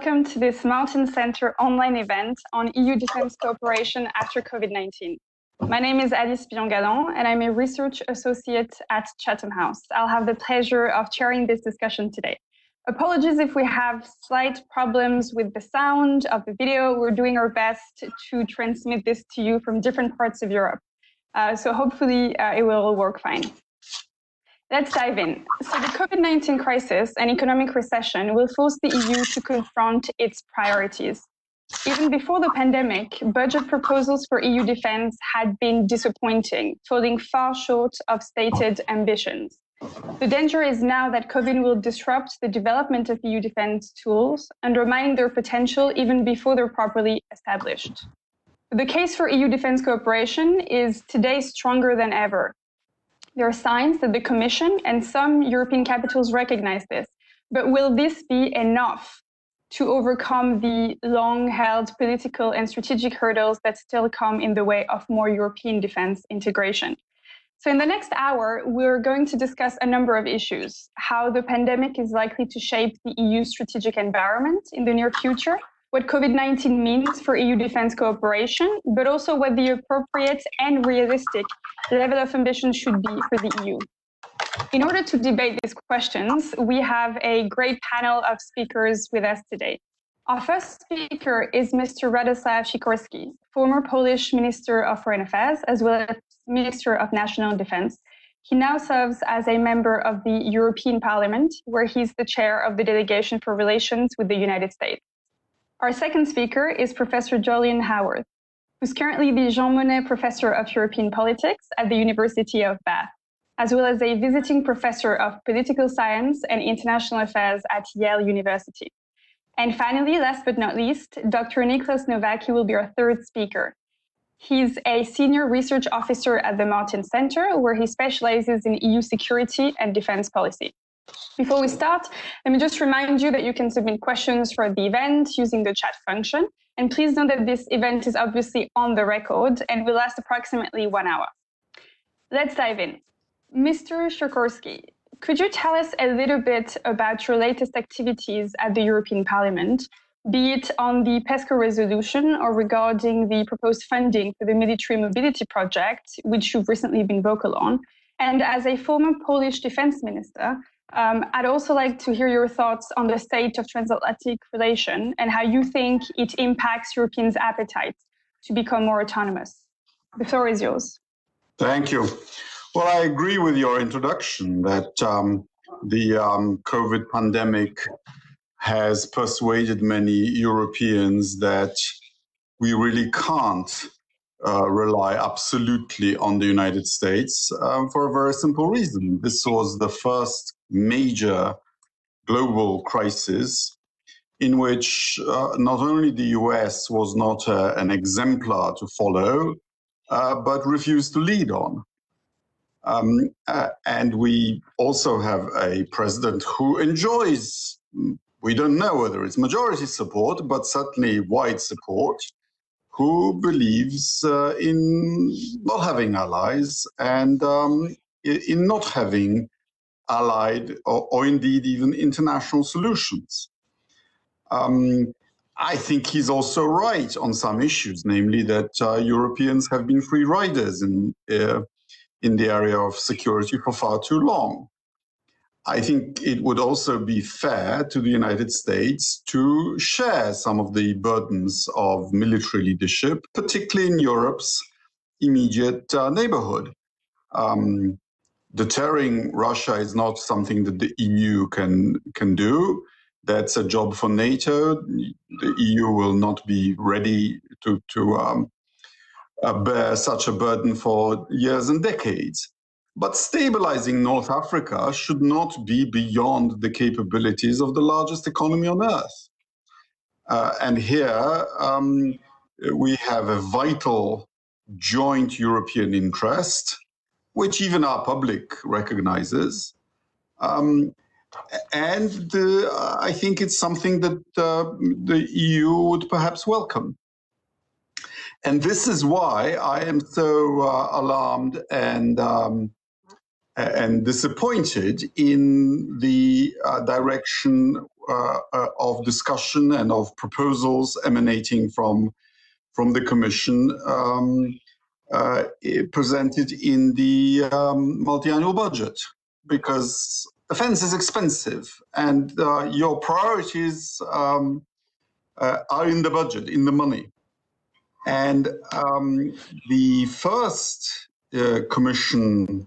welcome to this Mountain Center online event on EU defense cooperation after COVID-19. My name is Alice Billon-Galland, and I'm a research associate at Chatham House. I'll have the pleasure of chairing this discussion today. Apologies if we have slight problems with the sound of the video. We're doing our best to transmit this to you from different parts of Europe. So hopefully it will work fine. Let's dive in. So the COVID-19 crisis and economic recession will force the EU to confront its priorities. Even before the pandemic, budget proposals for EU defense had been disappointing, falling far short of stated ambitions. The danger is now that COVID will disrupt the development of EU defense tools, undermining their potential even before they're properly established. The case for EU defense cooperation is today stronger than ever. There are signs that the Commission and some European capitals recognize this, but will this be enough to overcome the long-held political and strategic hurdles that still come in the way of more European defense integration? So in the next hour, we're going to discuss a number of issues: how the pandemic is likely to shape the EU strategic environment in the near future, what COVID-19 means for EU defense cooperation, but also what the appropriate and realistic level of ambition should be for the EU. In order to debate these questions, we have a great panel of speakers with us today. Our first speaker is Mr. Radoslav Sikorski, former Polish Minister of Foreign Affairs, as well as Minister of National Defense. He now serves as a member of the European Parliament, where he's the chair of the Delegation for Relations with the United States. Our second speaker is Professor Jolyon Haworth, who's currently the Jean Monnet Professor of European Politics at the University of Bath, as well as a visiting professor of political science and international affairs at Yale University. And finally, last but not least, Dr. Niklas Novaki will be our third speaker. He's a senior research officer at the Mountain Center, where he specializes in EU security and defense policy. Before we start, let me just remind you that you can submit questions for the event using the chat function. And please note that this event is obviously on the record and will last approximately 1 hour. Let's dive in. Mr. Sikorski, could you tell us a little bit about your latest activities at the European Parliament, be it on the PESCO resolution or regarding the proposed funding for the military mobility project, which you've recently been vocal on? And as a former Polish defense minister, I'd also like to hear your thoughts on the state of transatlantic relation and how you think it impacts Europeans' appetite to become more autonomous. The floor is yours. Thank you. Well, I agree with your introduction that the COVID pandemic has persuaded many Europeans that we really can't rely absolutely on the United States for a very simple reason. This was the first major global crisis in which not only the US was not an exemplar to follow, but refused to lead on. And we also have a president who enjoys, we don't know whether it's majority support, but certainly wide support, who believes in not having allies and in not having allied or indeed even international solutions. I think he's also right on some issues, namely that Europeans have been free riders in the area of security for far too long. I think it would also be fair to the United States to share some of the burdens of military leadership, particularly in Europe's immediate neighborhood. Deterring Russia is not something that the EU can do. That's a job for NATO. The EU will not be ready to bear such a burden for years and decades. But stabilizing North Africa should not be beyond the capabilities of the largest economy on earth. And here we have a vital joint European interest, which even our public recognizes. And I think it's something that the EU would perhaps welcome. And this is why I am so alarmed and disappointed in the direction of discussion and of proposals emanating from the Commission presented in the multi-annual budget, because defense is expensive and your priorities are in the budget, in the money. And the first Commission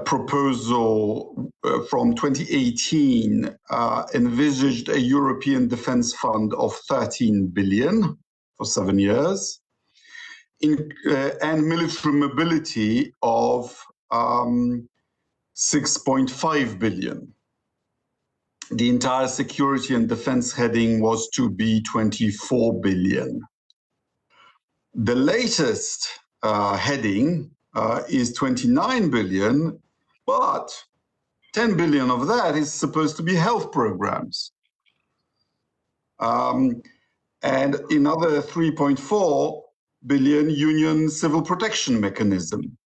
proposal from 2018 envisaged a European defense fund of 13 billion for 7 years, and military mobility of 6.5 billion. The entire security and defense heading was to be 24 billion. The latest heading is 29 billion, but 10 billion of that is supposed to be health programs. And another 3.4 billion union civil protection mechanism.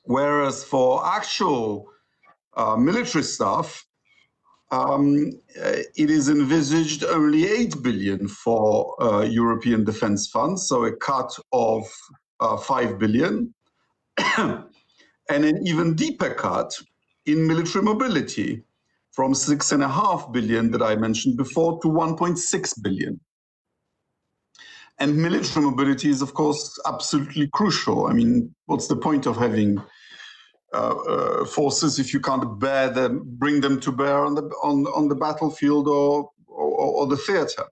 Whereas for actual military stuff, it is envisaged only 8 billion for European defense funds, so a cut of 5 billion, and an even deeper cut in military mobility from 6.5 billion that I mentioned before to 1.6 billion. And military mobility is, of course, absolutely crucial. I mean, what's the point of having forces if you can't bring them to bear on the battlefield or the theater?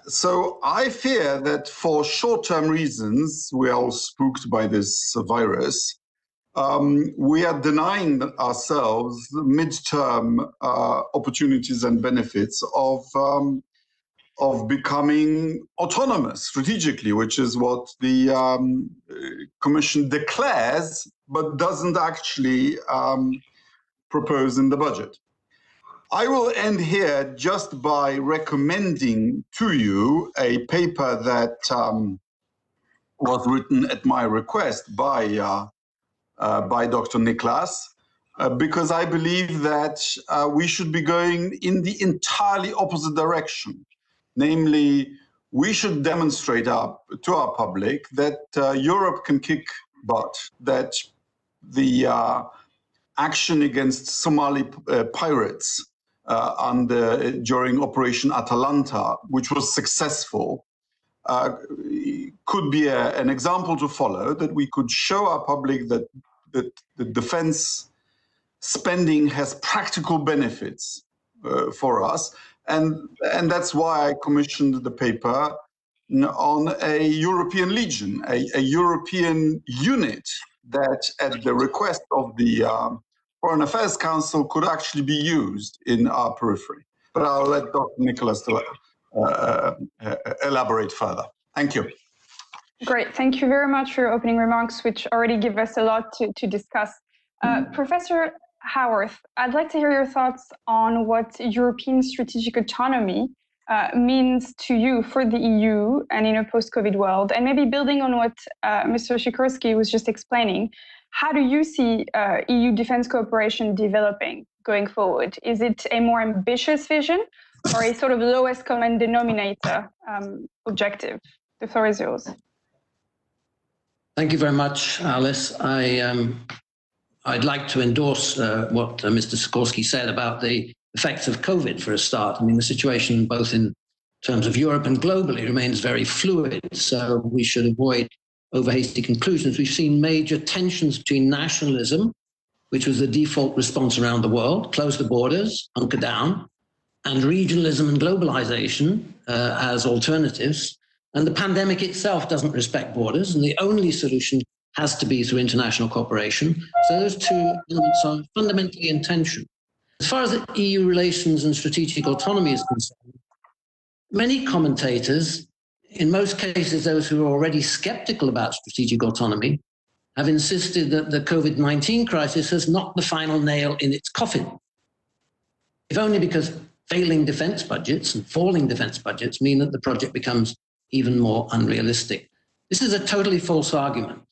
So I fear that for short-term reasons, we are all spooked by this virus. We are denying ourselves mid-term opportunities and benefits of becoming autonomous strategically, which is what the Commission declares, but doesn't actually propose in the budget. I will end here just by recommending to you a paper that was written at my request by Dr. Niklas, because I believe that we should be going in the entirely opposite direction. Namely, we should demonstrate to our public that Europe can kick butt, that the action against Somali pirates during Operation Atalanta, which was successful, could be an example to follow, that we could show our public that the defense spending has practical benefits for us. And that's why I commissioned the paper on a European Legion, a European unit that, at the request of the Foreign Affairs Council, could actually be used in our periphery. But I'll let Dr. Nicholas elaborate further. Thank you. Great. Thank you very much for your opening remarks, which already give us a lot to discuss. Professor Howarth, I'd like to hear your thoughts on what European strategic autonomy means to you for the EU and in a post-COVID world, and maybe building on what Mr. Sikorski was just explaining, how do you see EU defense cooperation developing going forward? Is it a more ambitious vision or a sort of lowest common denominator objective? The floor is yours. Thank you very much, Alice. I'd like to endorse what Mr. Sikorski said about the effects of COVID for a start. I mean, the situation both in terms of Europe and globally remains very fluid, so we should avoid over-hasty conclusions. We've seen major tensions between nationalism, which was the default response around the world, close the borders, hunker down, and regionalism and globalization as alternatives. And the pandemic itself doesn't respect borders, and the only solution has to be through international cooperation. So those two elements are fundamentally in tension. As far as EU relations and strategic autonomy is concerned, many commentators, in most cases those who are already skeptical about strategic autonomy, have insisted that the COVID-19 crisis has knocked the final nail in its coffin. If only because failing defense budgets and falling defense budgets mean that the project becomes even more unrealistic. This is a totally false argument.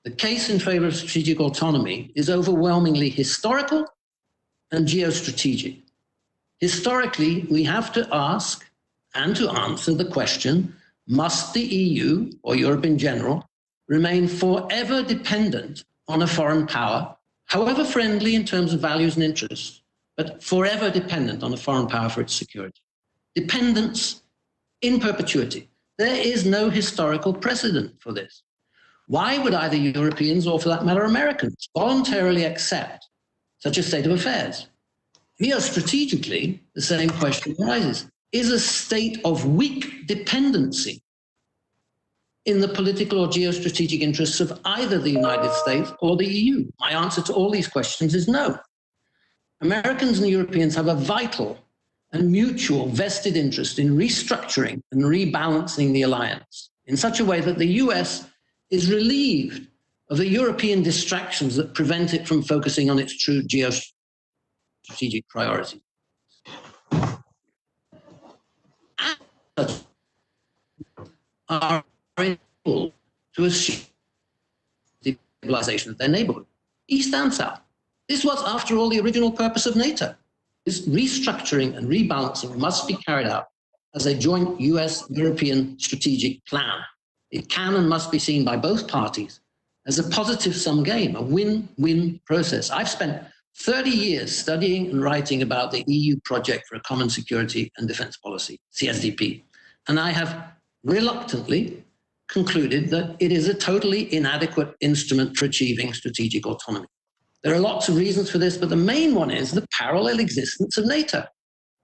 The case in favor of strategic autonomy is overwhelmingly historical and geostrategic. Historically, we have to ask and to answer the question, must the EU, or Europe in general, remain forever dependent on a foreign power, however friendly in terms of values and interests, but forever dependent on a foreign power for its security? Dependence in perpetuity. There is no historical precedent for this. Why would either Europeans, or for that matter Americans, voluntarily accept such a state of affairs? Geostrategically, the same question arises. Is a state of weak dependency in the political or geostrategic interests of either the United States or the EU? My answer to all these questions is no. Americans and Europeans have a vital and mutual vested interest in restructuring and rebalancing the alliance in such a way that the US is relieved of the European distractions that prevent it from focusing on its true geostrategic priorities. Are able to achieve the stabilization of their neighborhood, east and south. This was, after all, the original purpose of NATO. This restructuring and rebalancing must be carried out as a joint US-European strategic plan. It can and must be seen by both parties as a positive-sum game, a win-win process. I've spent 30 years studying and writing about the EU project for a common security and defense policy, CSDP, and I have reluctantly concluded that it is a totally inadequate instrument for achieving strategic autonomy. There are lots of reasons for this, but the main one is the parallel existence of NATO.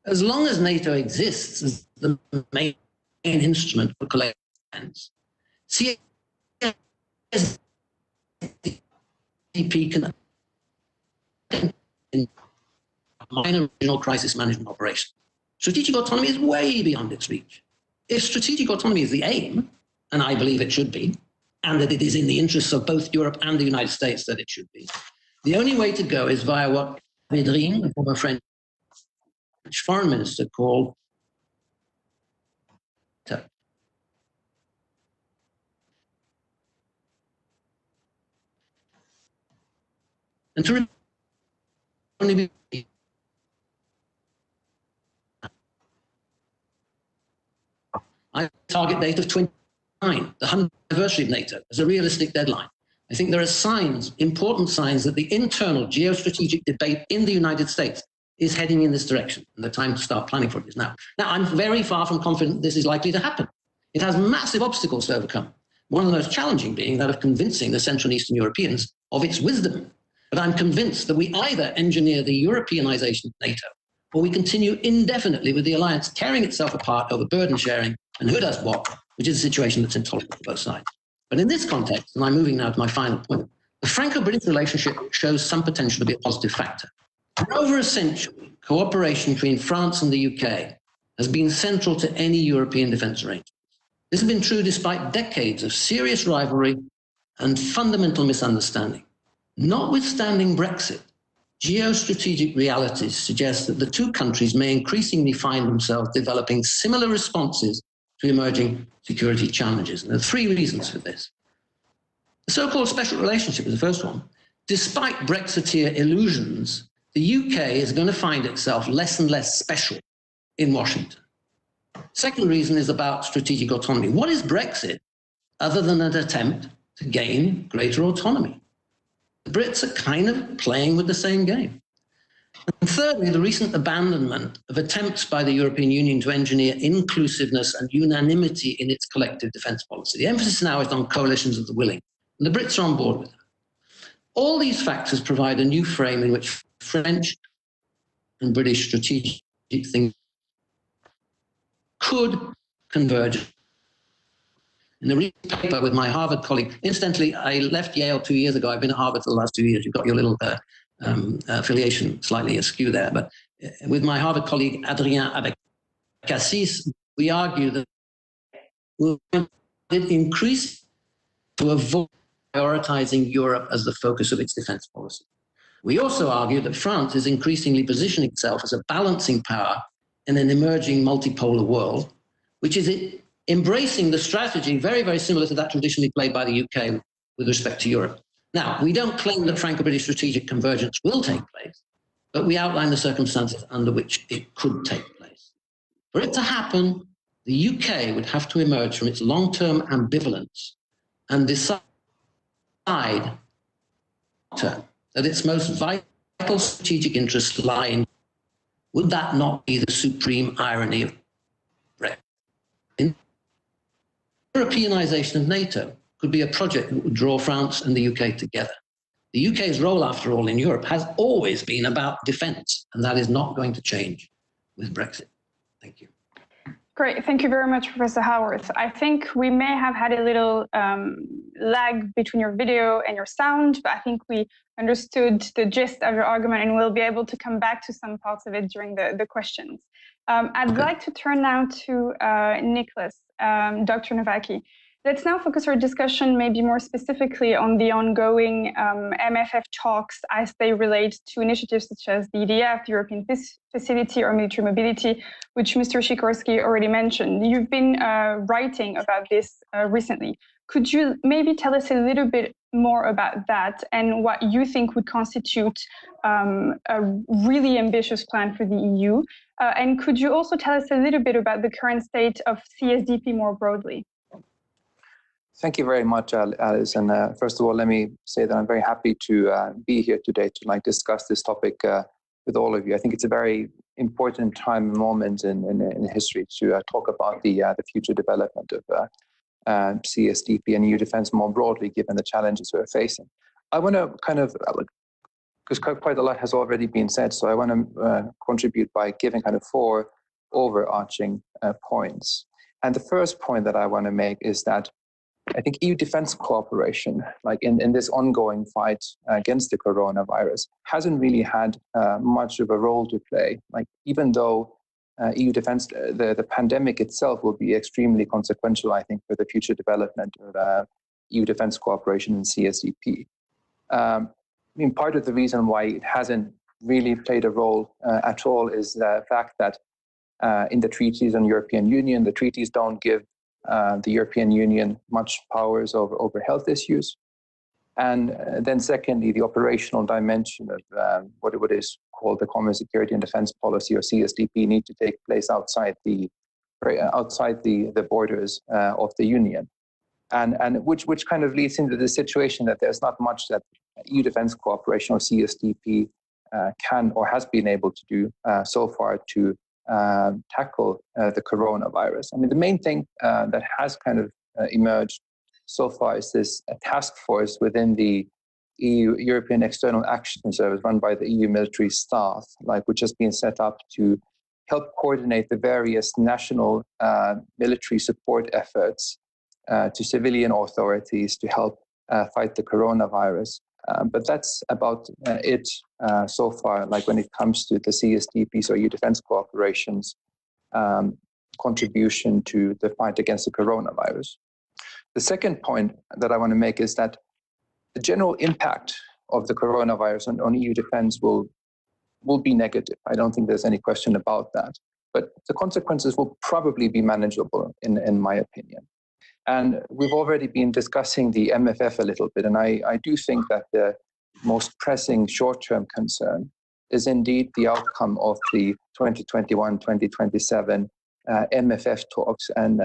As long as NATO exists as the main instrument for collective defense, CSDP can in minor regional crisis management operation. Strategic autonomy is way beyond its reach. If strategic autonomy is the aim, and I believe it should be, and that it is in the interests of both Europe and the United States that it should be, the only way to go is via what Védrine, the former French foreign minister, called and to only be target date of 29, the 100th anniversary of NATO, as a realistic deadline. I think there are signs, important signs, that the internal geostrategic debate in the United States is heading in this direction, and the time to start planning for it is now. Now, I'm very far from confident this is likely to happen. It has massive obstacles to overcome, one of the most challenging being that of convincing the Central and Eastern Europeans of its wisdom. But I'm convinced that we either engineer the Europeanization of NATO, or we continue indefinitely with the alliance tearing itself apart over burden sharing and who does what, which is a situation that's intolerable for both sides. But in this context, and I'm moving now to my final point, the Franco-British relationship shows some potential to be a positive factor. For over a century, cooperation between France and the UK has been central to any European defence arrangement. This has been true despite decades of serious rivalry and fundamental misunderstanding. Notwithstanding Brexit, geostrategic realities suggest that the two countries may increasingly find themselves developing similar responses to emerging security challenges. And there are three reasons for this. The so-called special relationship is the first one. Despite Brexiteer illusions, the UK is going to find itself less and less special in Washington. Second reason is about strategic autonomy. What is Brexit other than an attempt to gain greater autonomy? The Brits are kind of playing with the same game. And thirdly, the recent abandonment of attempts by the European Union to engineer inclusiveness and unanimity in its collective defence policy. The emphasis now is on coalitions of the willing, and the Brits are on board with them. All these factors provide a new frame in which French and British strategic thinking could converge. In the recent paper with my Harvard colleague, incidentally, I left Yale 2 years ago. I've been at Harvard for the last 2 years. You've got your little affiliation slightly askew there. But with my Harvard colleague, Adrien Abecassis, we argue that we'll increase to avoid prioritizing Europe as the focus of its defense policy. We also argue that France is increasingly positioning itself as a balancing power in an emerging multipolar world, which is embracing the strategy very, very similar to that traditionally played by the UK with respect to Europe. Now, we don't claim that Franco-British strategic convergence will take place, but we outline the circumstances under which it could take place. For it to happen, the UK would have to emerge from its long-term ambivalence and decide that its most vital strategic interests lie in. Would that not be the supreme irony of Brexit? The Europeanization of NATO could be a project that would draw France and the UK together. The UK's role, after all, in Europe has always been about defence, and that is not going to change with Brexit. Thank you. Great. Thank you very much, Professor Howarth. I think we may have had a little lag between your video and your sound, but I think we understood the gist of your argument, and we'll be able to come back to some parts of it during the questions. I'd like to turn now to Nicholas, Dr. Novaki. Let's now focus our discussion maybe more specifically on the ongoing MFF talks as they relate to initiatives such as the EDF, the European Peace Facility, or military mobility, which Mr. Sikorski already mentioned. You've been writing about this recently. Could you maybe tell us a little bit more about that and what you think would constitute a really ambitious plan for the EU? And could you also tell us a little bit about the current state of CSDP more broadly? Thank you very much, Alice. And first of all, let me say that I'm very happy to be here today to discuss this topic with all of you. I think it's a very important time and moment in history to talk about the future development of CSDP and EU defense more broadly, given the challenges we're facing. I want to because quite a lot has already been said, so I want to contribute by giving four overarching points. And the first point that I want to make is that I think EU defense cooperation, in this ongoing fight against the coronavirus, hasn't really had much of a role to play. Even though EU defense, the pandemic itself will be extremely consequential, I think, for the future development of EU defense cooperation in CSDP. Part of the reason why it hasn't really played a role at all is the fact that in the treaties on European Union, the treaties don't give the European Union much powers over health issues. And then secondly, the operational dimension of what is called the Common Security and Defense Policy, or CSDP, need to take place outside the borders of the Union. And which kind of leads into the situation that there's not much that EU defense cooperation or CSDP can or has been able to do so far to tackle the coronavirus. The main thing that has emerged so far is this task force within the European External Action Service run by the EU military staff, which has been set up to help coordinate the various national military support efforts to civilian authorities to help fight the coronavirus. But that's about it so far, when it comes to the CSDPs or EU defense cooperation's contribution to the fight against the coronavirus. The second point that I want to make is that the general impact of the coronavirus on EU defense will be negative. I don't think there's any question about that. But the consequences will probably be manageable, in my opinion. And we've already been discussing the MFF a little bit, and I do think that the most pressing short-term concern is indeed the outcome of the 2021-2027 MFF talks, and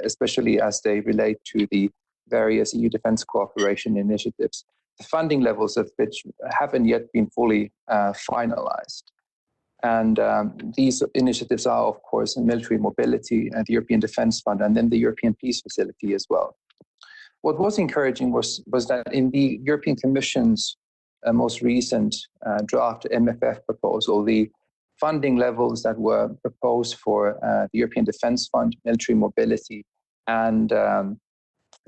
especially as they relate to the various EU defense cooperation initiatives, the funding levels of which haven't yet been fully finalized. And these initiatives are, of course, military mobility and the European Defence Fund, and then the European Peace Facility as well. What was encouraging was that in the European Commission's most recent draft MFF proposal, the funding levels that were proposed for the European Defence Fund, military mobility, and the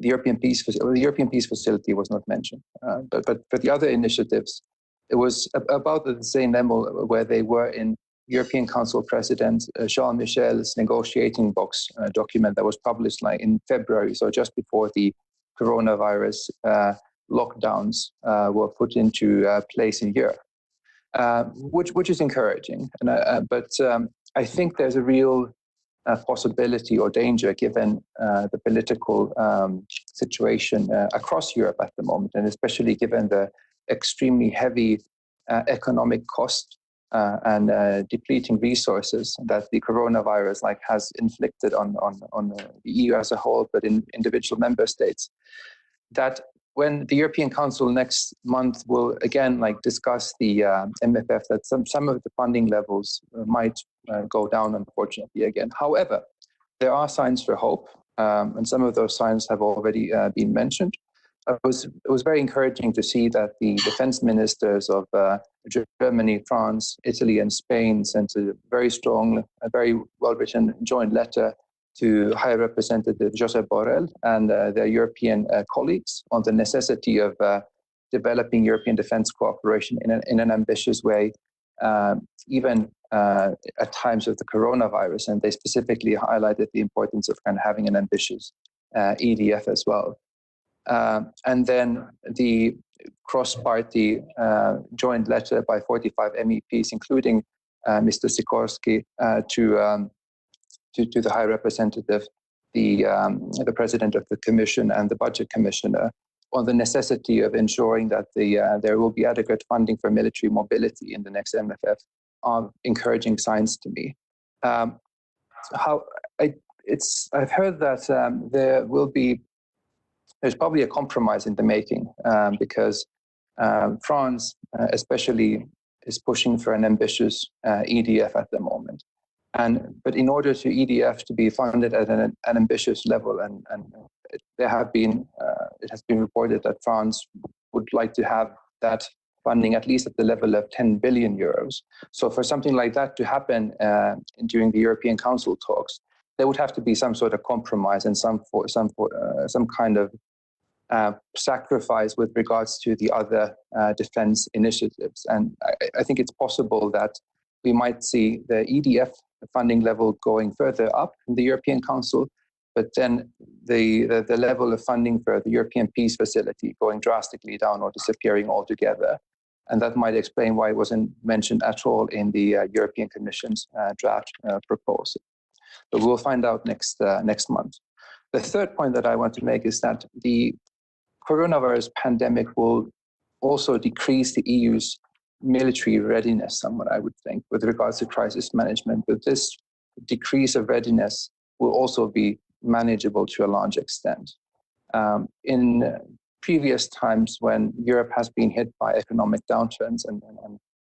European Peace Facility was not mentioned. But for the other initiatives, it was about the same level where they were in European Council President Charles Michel's negotiating box document that was published in February, so just before the coronavirus lockdowns were put into place in Europe, which is encouraging. But I think there's a real possibility or danger given the political situation across Europe at the moment, and especially given the extremely heavy economic cost and depleting resources that the coronavirus has inflicted on the EU as a whole, but in individual member states, that when the European Council next month will again discuss the MFF, that some of the funding levels might go down, unfortunately, again. However, there are signs for hope, and some of those signs have already been mentioned. It was very encouraging to see that the defense ministers of Germany, France, Italy, and Spain sent a very strong, a very well-written joint letter to High Representative Josep Borrell and their European colleagues on the necessity of developing European defense cooperation in an ambitious way, even at times of the coronavirus. And they specifically highlighted the importance of having an ambitious EDF as well. And then the cross-party joint letter by 45 MEPs, including Mr. Sikorski, to the High Representative, the President of the Commission and the Budget Commissioner, on the necessity of ensuring that there will be adequate funding for military mobility in the next MFF, are encouraging signs to me. I've heard that there's probably a compromise in the making because France, especially, is pushing for an ambitious EDF at the moment. But in order for EDF to be funded at an ambitious level, and it has been reported that France would like to have that funding at least at the level of 10 billion euros. So for something like that to happen during the European Council talks, there would have to be some sort of compromise and some kind of sacrifice with regards to the other defense initiatives. And I think it's possible that we might see the EDF funding level going further up in the European Council, but then the level of funding for the European Peace Facility going drastically down or disappearing altogether. And that might explain why it wasn't mentioned at all in the European Commission's draft proposal. But we'll find out next month. The third point that I want to make is that the coronavirus pandemic will also decrease the EU's military readiness somewhat, I would think, with regards to crisis management. But this decrease of readiness will also be manageable to a large extent. In previous times when Europe has been hit by economic downturns, and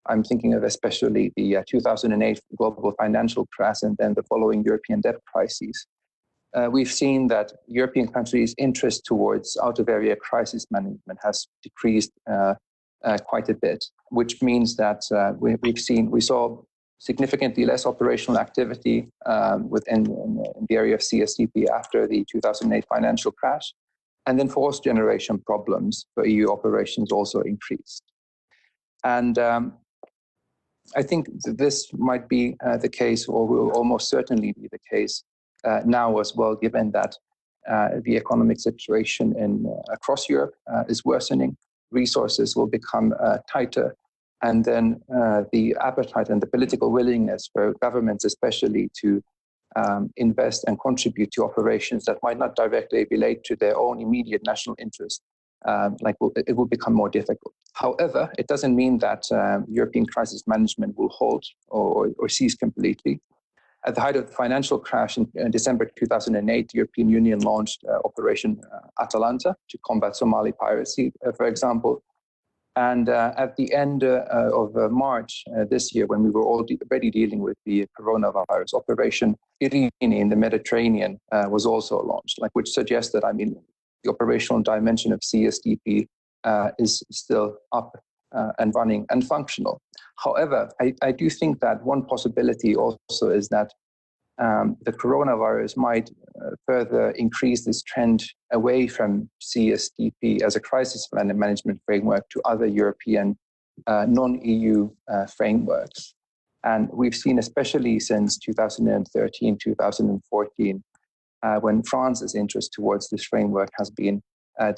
I'm thinking of especially the 2008 global financial crash and then the following European debt crises, we've seen that European countries' interest towards out-of-area crisis management has decreased quite a bit, which means that we saw significantly less operational activity within the area of CSDP after the 2008 financial crash, and then force generation problems for EU operations also increased. And I think this might be the case, or will almost certainly be the case now as well, given that the economic situation across Europe is worsening. Resources will become tighter, and then the appetite and the political willingness for governments especially to invest and contribute to operations that might not directly relate to their own immediate national interest, it will become more difficult. However, it doesn't mean that European crisis management will halt or cease completely. At the height of the financial crash in December 2008, the European Union launched Operation Atalanta to combat Somali piracy, for example. And at the end of March this year, when we were already dealing with the coronavirus, Operation Irene in the Mediterranean was also launched, which suggests that, the operational dimension of CSDP is still up and running and functional. However, I do think that one possibility also is that the coronavirus might further increase this trend away from CSDP as a crisis management framework to other European non-EU frameworks. And we've seen, especially since 2013, 2014, when France's interest towards this framework has been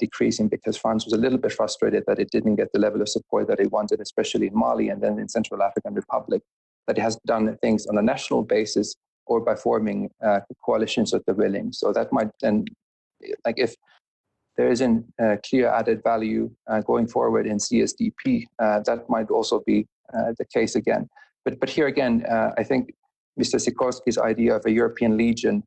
decreasing, because France was a little bit frustrated that it didn't get the level of support that it wanted, especially in Mali and then in Central African Republic, that it has done things on a national basis or by forming coalitions of the willing. So that might then, if there isn't clear added value going forward in CSDP. That might also be the case again. But here again, I think Mr. Sikorski's idea of a European Legion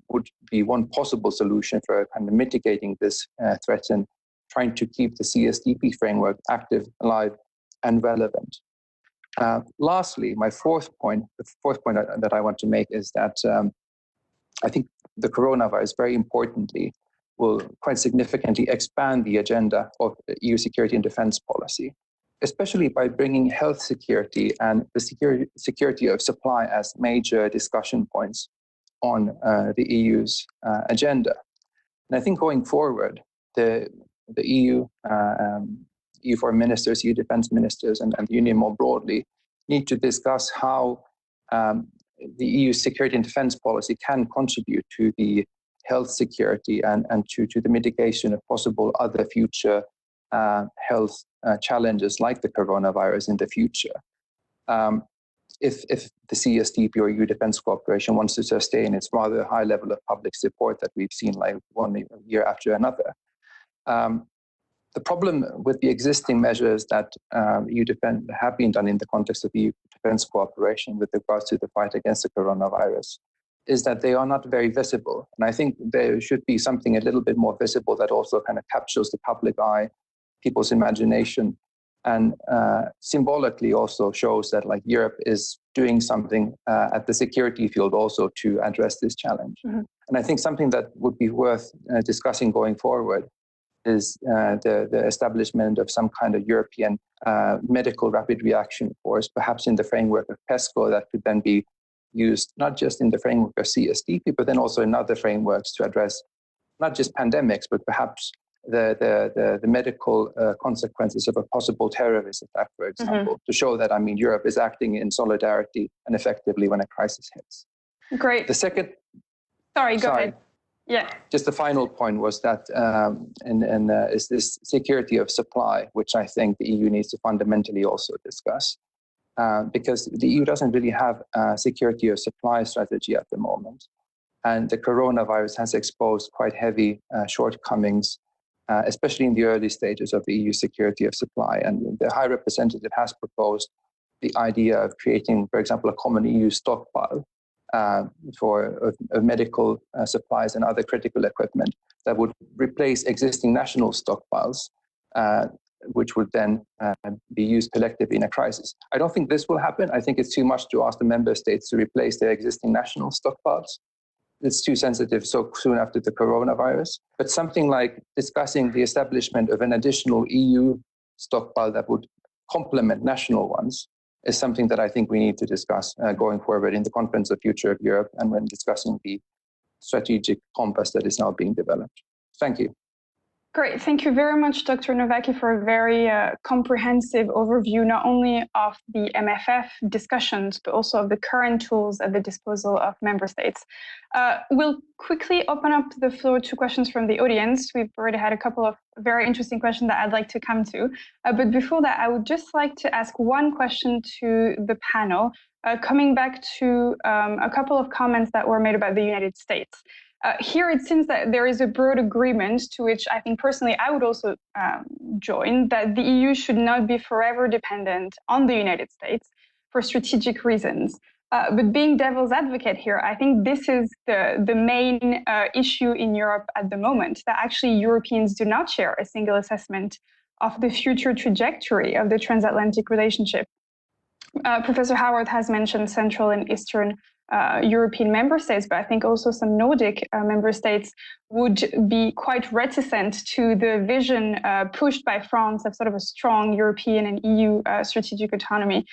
would be one possible solution for kind of mitigating this threat and trying to keep the CSDP framework active, alive, and relevant. Lastly, the fourth point that I want to make is that I think the coronavirus, very importantly, will quite significantly expand the agenda of EU security and defense policy, especially by bringing health security and the security of supply as major discussion points on the EU's agenda. And I think going forward, the EU, EU foreign ministers, EU defense ministers, and the Union more broadly need to discuss how the EU security and defense policy can contribute to the health security and to the mitigation of possible other future health challenges like the coronavirus in the future. If the CSDP or EU defense cooperation wants to sustain its rather high level of public support that we've seen like one year after another. The problem with the existing measures that EU defense have been done in the context of EU defense cooperation with regards to the fight against the coronavirus is that they are not very visible. And I think there should be something a little bit more visible that also kind of captures the public eye, people's imagination, and symbolically also shows that like Europe is doing something at the security field also to address this challenge. Mm-hmm. And I think something that would be worth discussing going forward is the establishment of some kind of European medical rapid reaction force, perhaps in the framework of PESCO, that could then be used not just in the framework of CSDP, but then also in other frameworks to address not just pandemics, but perhaps the medical consequences of a possible terrorist attack, for example, to show that, I mean, Europe is acting in solidarity and effectively when a crisis hits. Great. The second... Sorry, go ahead. Yeah. Just the final point was that is this security of supply, which I think the EU needs to fundamentally also discuss. Because the EU doesn't really have a security of supply strategy at the moment. And the coronavirus has exposed quite heavy shortcomings, especially in the early stages of the EU security of supply. And the High Representative has proposed the idea of creating, for example, a common EU stockpile for medical supplies and other critical equipment that would replace existing national stockpiles, which would then be used collectively in a crisis. I don't think this will happen. I think it's too much to ask the member states to replace their existing national stockpiles. It's too sensitive so soon after the coronavirus. But something like discussing the establishment of an additional EU stockpile that would complement national ones is something that I think we need to discuss going forward in the Conference of Future of Europe and when discussing the strategic compass that is now being developed. Thank you. Great. Thank you very much, Dr. Novacki, for a very comprehensive overview, not only of the MFF discussions, but also of the current tools at the disposal of member states. We'll quickly open up the floor to questions from the audience. We've already had a couple of very interesting questions that I'd like to come to. But before that, I would just like to ask one question to the panel, coming back to a couple of comments that were made about the United States. Here, it seems that there is a broad agreement to which I think personally I would also join, that the EU should not be forever dependent on the United States for strategic reasons. But being devil's advocate here, I think this is the main issue in Europe at the moment, that actually Europeans do not share a single assessment of the future trajectory of the transatlantic relationship. Professor Howard has mentioned Central and Eastern European member states, but I think also some Nordic member states would be quite reticent to the vision pushed by France of sort of a strong European and EU strategic autonomy.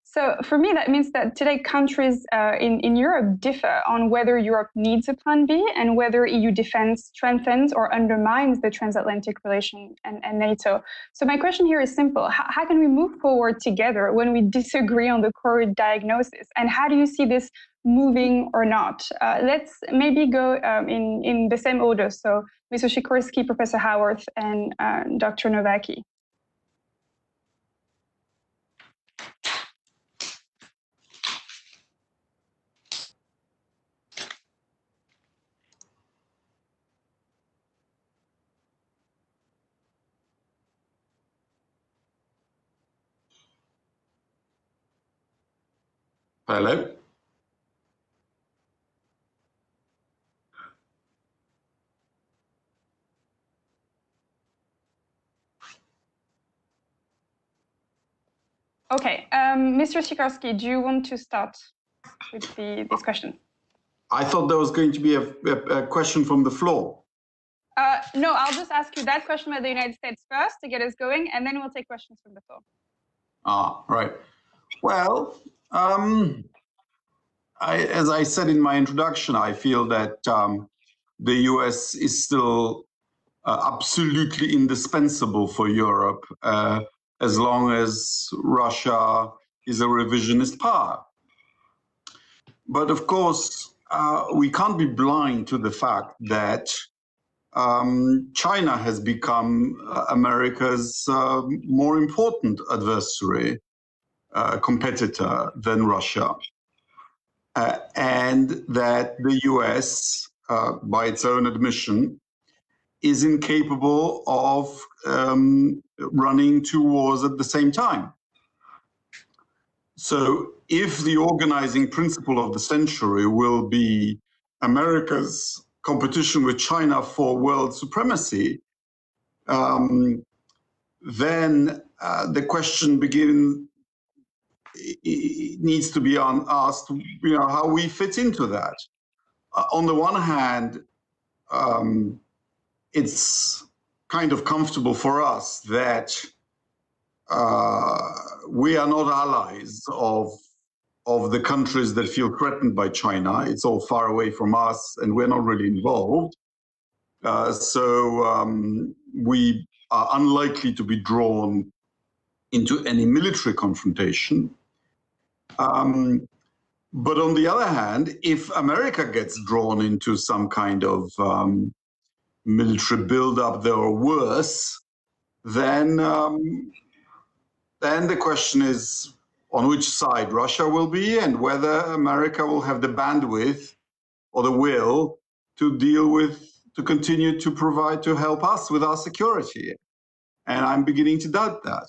So for me, that means that today countries in Europe differ on whether Europe needs a plan B and whether EU defense strengthens or undermines the transatlantic relation and NATO. So my question here is simple. How can we move forward together when we disagree on the core diagnosis? And how do you see this moving or not? Let's maybe go in the same order. So Mr. Sikorski, Professor Howard, and Dr. Novacki. Hello? Okay, Mr. Sikorski, do you want to start with this question? I thought there was going to be a question from the floor. No, I'll just ask you that question about the United States first to get us going, and then we'll take questions from the floor. Ah, right. Well, as I said in my introduction, I feel that the US is still absolutely indispensable for Europe as long as Russia is a revisionist power. But of course, we can't be blind to the fact that China has become America's more important adversary, competitor than Russia. And that the US, by its own admission, is incapable of running two wars at the same time. So if the organizing principle of the century will be America's competition with China for world supremacy, then the question needs to be asked, how we fit into that. On the one hand, it's kind of comfortable for us that we are not allies of the countries that feel threatened by China. It's all far away from us, and we're not really involved. So we are unlikely to be drawn into any military confrontation. But on the other hand, if America gets drawn into some kind of military buildup there or worse, then the question is on which side Russia will be and whether America will have the bandwidth or the will to deal with, to continue to provide, to help us with our security. And I'm beginning to doubt that.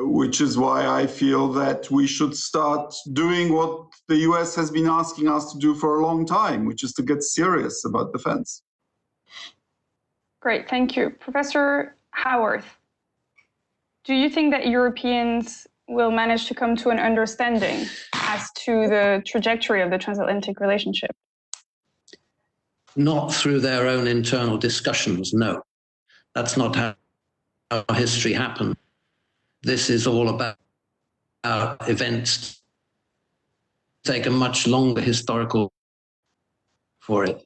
Which is why I feel that we should start doing what the US has been asking us to do for a long time, which is to get serious about defense. Great, thank you. Professor Howarth, do you think that Europeans will manage to come to an understanding as to the trajectory of the transatlantic relationship? Not through their own internal discussions, no. That's not how history happened. This is all about events. Take a much longer historical for it.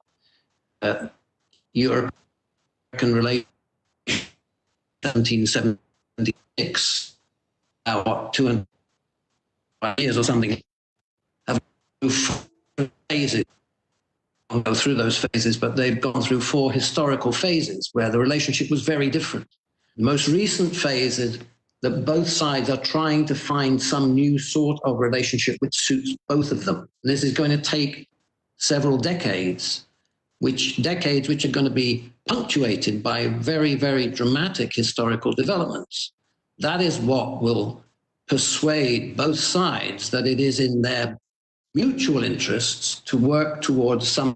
Europe-American relations, 1776, what, 200 years or something, have gone through phases. I'll go through those phases, but they've gone through 4 historical phases where the relationship was very different. The most recent phase is that both sides are trying to find some new sort of relationship which suits both of them. This is going to take several decades, which are going to be punctuated by very, very dramatic historical developments. That is what will persuade both sides that it is in their mutual interests to work towards some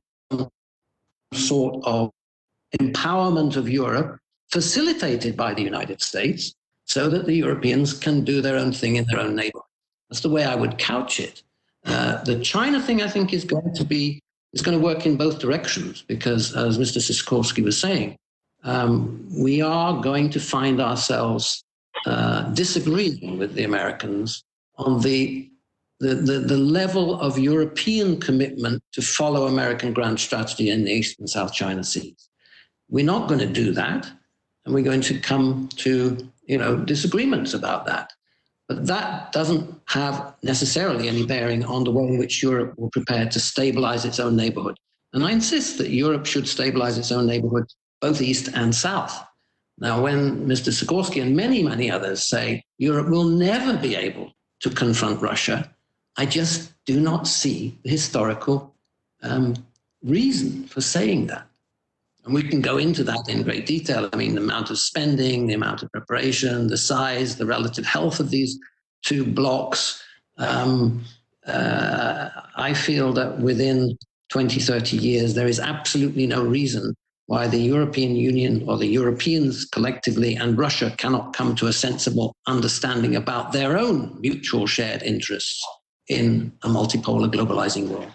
sort of empowerment of Europe, facilitated by the United States, so that the Europeans can do their own thing in their own neighborhood. That's the way I would couch it. The China thing, I think, is going to work in both directions, because, as Mr. Sikorski was saying, we are going to find ourselves disagreeing with the Americans on the level of European commitment to follow American grand strategy in the East and South China Seas. We're not going to do that, and we're going to come to disagreements about that. But that doesn't have necessarily any bearing on the way in which Europe will prepare to stabilize its own neighborhood. And I insist that Europe should stabilize its own neighborhood, both East and South. Now, when Mr. Sikorski and many, many others say Europe will never be able to confront Russia, I just do not see the historical reason for saying that. And we can go into that in great detail. I mean, the amount of spending, the amount of preparation, the size, the relative health of these two blocs. I feel that within 20, 30 years, there is absolutely no reason why the European Union or the Europeans collectively and Russia cannot come to a sensible understanding about their own mutual shared interests in a multipolar globalizing world.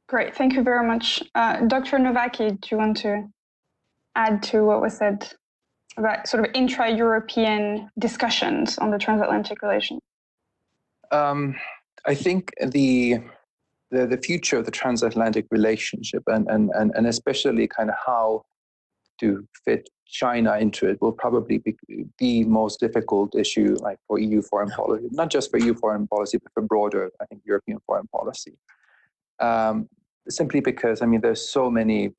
Great, thank you very much. Dr. Novaki, do you want to add to what was said about sort of intra-European discussions on the transatlantic relation? I think the future of the transatlantic relationship and especially kind of how to fit China into it will probably be the most difficult issue, like for EU foreign policy, not just for EU foreign policy, but for broader, I think, European foreign policy. Simply because, I mean, there's so many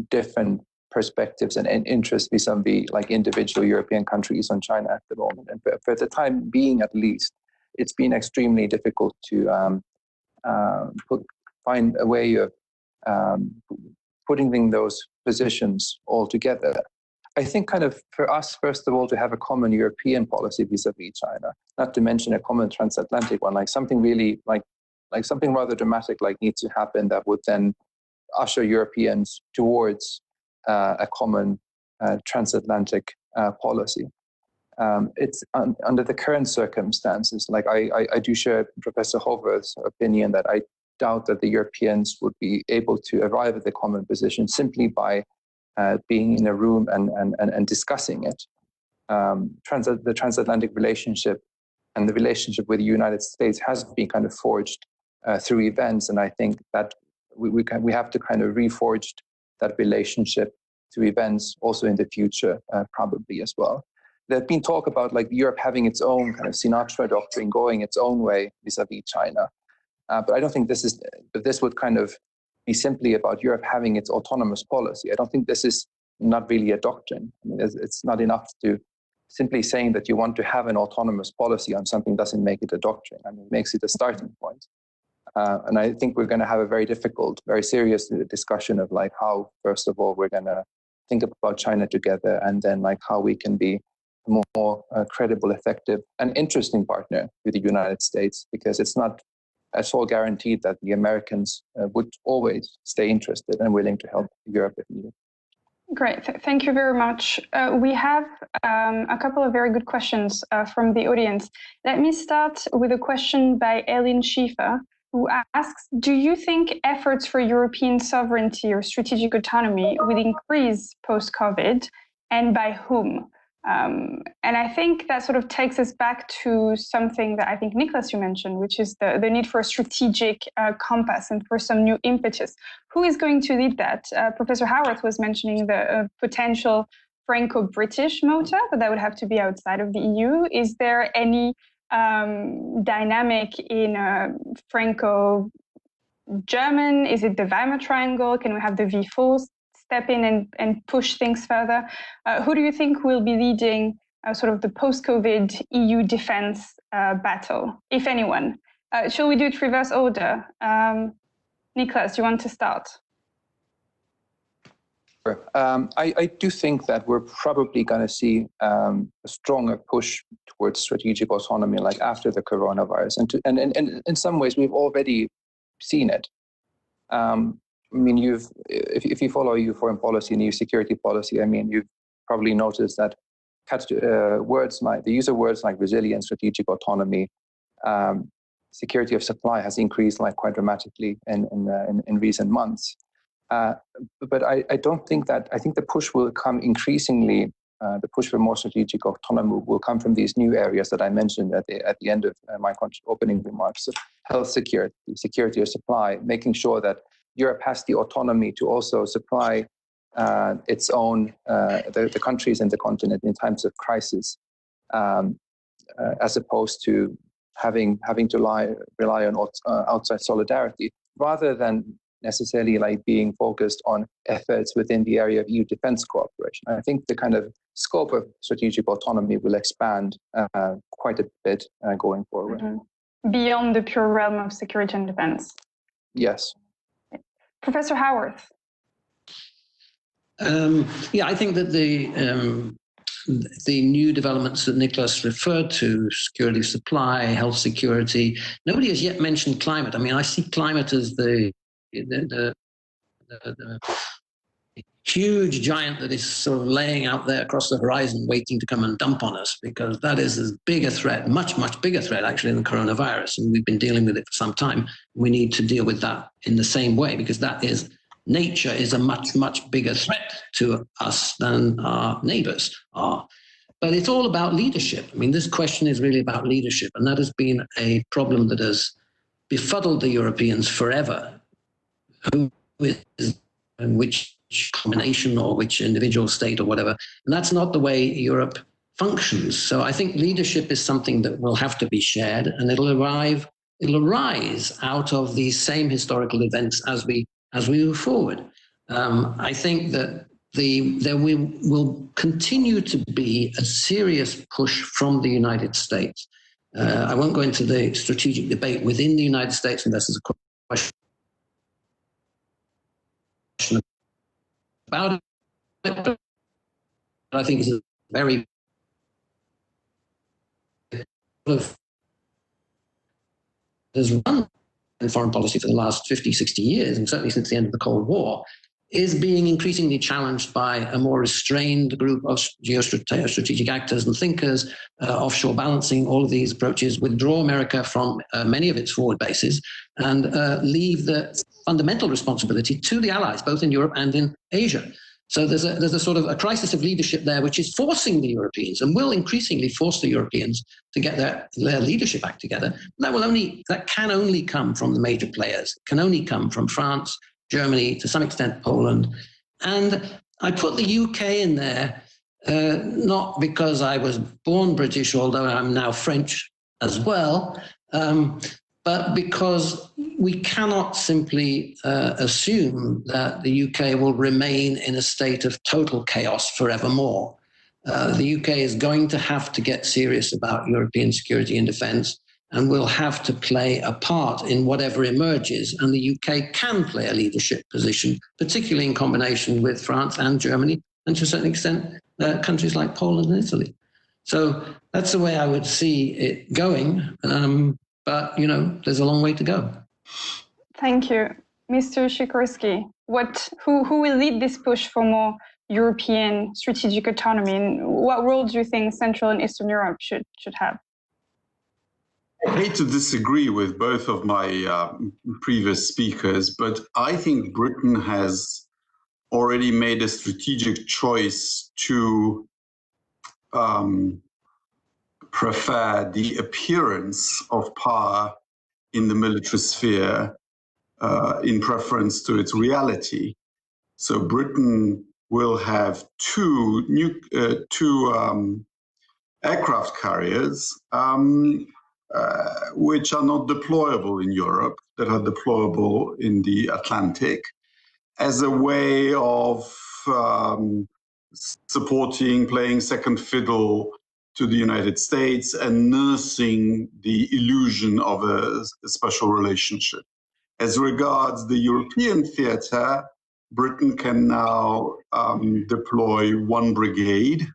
different perspectives and interests vis-a-vis like individual European countries on China at the moment. And for the time being, at least, it's been extremely difficult to find a way of putting those positions all together. I think kind of for us, first of all, to have a common European policy vis-a-vis China, not to mention a common transatlantic one, like something really like something rather dramatic like needs to happen that would then usher Europeans towards a common transatlantic policy. It's under the current circumstances, like I do share Professor Hover's opinion that I doubt that the Europeans would be able to arrive at the common position simply by being in a room and discussing it. The transatlantic relationship and the relationship with the United States has been kind of forged through events, and I think that we have to kind of reforge that relationship through events also in the future, probably as well. There's been talk about like Europe having its own kind of Sinatra doctrine, going its own way vis-a-vis China. But I don't think this would kind of be simply about Europe having its autonomous policy. I don't think this is not really a doctrine. I mean, it's not enough to simply saying that you want to have an autonomous policy on something doesn't make it a doctrine. I mean, it makes it a starting point. And I think we're going to have a very difficult, very serious discussion of like how, first of all, we're going to think about China together, and then like how we can be a more credible, effective, and interesting partner with the United States, because it's not at all guaranteed that the Americans would always stay interested and willing to help Europe if needed. Great, thank you very much. We have a couple of very good questions from the audience. Let me start with a question by Eileen Schiefer, who asks, do you think efforts for European sovereignty or strategic autonomy will increase post-COVID, and by whom? And I think that sort of takes us back to something that I think, Nicholas, you mentioned, which is the need for a strategic compass and for some new impetus. Who is going to lead that? Professor Howarth was mentioning the potential Franco-British motor, but that would have to be outside of the EU. Is there any dynamic in Franco-German? Is it the Weimar Triangle? Can we have the V4 step in and push things further? Who do you think will be leading sort of the post-COVID EU defense battle, if anyone? Shall we do it reverse order? Nicholas, do you want to start? Sure. I do think that we're probably going to see a stronger push towards strategic autonomy, like after the coronavirus. And in some ways, we've already seen it. I mean, if you follow EU foreign policy and EU security policy, I mean, you've probably noticed that the use of words like resilience, strategic autonomy, security of supply has increased like quite dramatically in recent months. But I don't think that, I think the push will come increasingly, the push for more strategic autonomy will come from these new areas that I mentioned at the end of my opening remarks. So health security, security of supply, making sure that Europe has the autonomy to also supply its own, the countries in the continent in times of crisis, as opposed to having to rely on outside solidarity, rather than necessarily like being focused on efforts within the area of EU defense cooperation. I think the kind of scope of strategic autonomy will expand quite a bit going forward. Mm-hmm. Beyond the pure realm of security and defense. Yes. Professor Howarth. Yeah, I think that the the new developments that Nicholas referred to, security of supply, health security. Nobody has yet mentioned climate. I mean, I see climate as the huge giant that is sort of laying out there across the horizon waiting to come and dump on us, because that is as big a threat, much bigger threat actually than coronavirus, and we've been dealing with it for some time. We need to deal with that in the same way, because that is, nature is a much bigger threat to us than our neighbors are. But it's all about leadership. I mean, this question is really about leadership, and that has been a problem that has befuddled the Europeans forever. Who is, and which combination or which individual state or whatever. And that's not the way Europe functions. So I think leadership is something that will have to be shared, and it'll arise out of these same historical events as we move forward. I think that there will continue to be a serious push from the United States. I won't go into the strategic debate within the United States unless there's a question about it, but I think it's a very has run in foreign policy for the last 50, 60 years, and certainly since the end of the Cold War, is being increasingly challenged by a more restrained group of geostrategic actors and thinkers, offshore balancing, all of these approaches withdraw America from many of its forward bases and leave the fundamental responsibility to the allies, both in Europe and in Asia. So there's a sort of a crisis of leadership there, which is forcing the Europeans, and will increasingly force the Europeans to get their leadership act together. That can only come from the major players. It can only come from France, Germany, to some extent Poland. And I put the UK in there, not because I was born British, although I'm now French as well, but because we cannot simply assume that the UK will remain in a state of total chaos forevermore. The UK is going to have to get serious about European security and defence, and will have to play a part in whatever emerges. And the UK can play a leadership position, particularly in combination with France and Germany, and to a certain extent, countries like Poland and Italy. So that's the way I would see it going. But, you know, there's a long way to go. Thank you. Mr. Sikorski, who will lead this push for more European strategic autonomy? And what role do you think Central and Eastern Europe should have? I hate to disagree with both of my previous speakers, but I think Britain has already made a strategic choice to prefer the appearance of power in the military sphere in preference to its reality. So Britain will have two aircraft carriers which are not deployable in Europe, that are deployable in the Atlantic, as a way of supporting, playing second fiddle to the United States and nursing the illusion of a special relationship. As regards the European theatre, Britain can now deploy one brigade,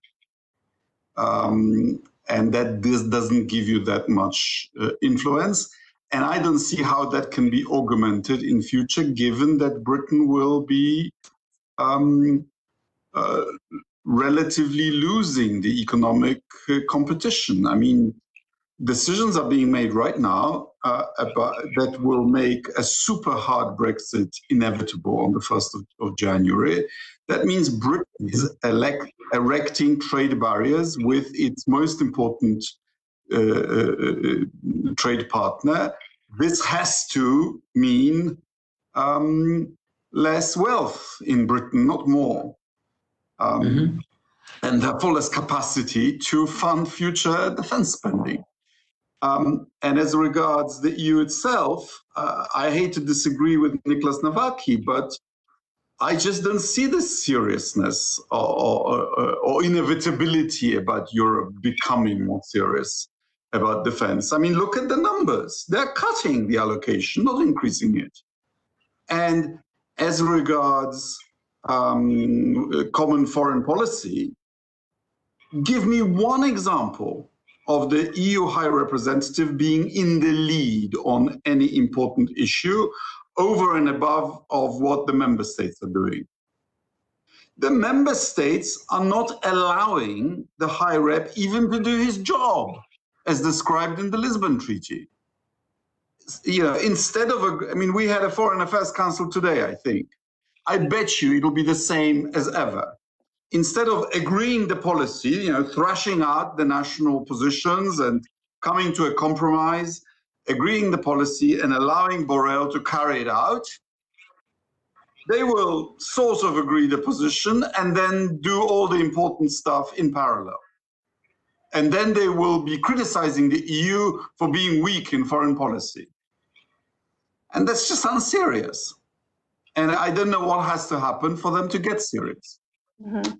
and that this doesn't give you that much influence. And I don't see how that can be augmented in future, given that Britain will be relatively losing the economic competition. I mean, decisions are being made right now that will make a super hard Brexit inevitable on the 1st of January. That means Britain is erecting trade barriers with its most important trade partner. This has to mean less wealth in Britain, not more. And therefore less capacity to fund future defense spending. And as regards the EU itself, I hate to disagree with Nicholas Nowacki, but I just don't see the seriousness or inevitability about Europe becoming more serious about defense. I mean, look at the numbers. They're cutting the allocation, not increasing it. And as regards common foreign policy, give me one example of the EU High Representative being in the lead on any important issue over and above of what the member states are doing. The member states are not allowing the High Rep even to do his job, as described in the Lisbon Treaty. You know, instead of we had a Foreign Affairs Council today, I think. I bet you it'll be the same as ever. Instead of agreeing the policy, you know, thrashing out the national positions and coming to a compromise, agreeing the policy and allowing Borrell to carry it out, they will sort of agree the position and then do all the important stuff in parallel. And then they will be criticizing the EU for being weak in foreign policy. And that's just unserious. And I don't know what has to happen for them to get serious. Mm-hmm.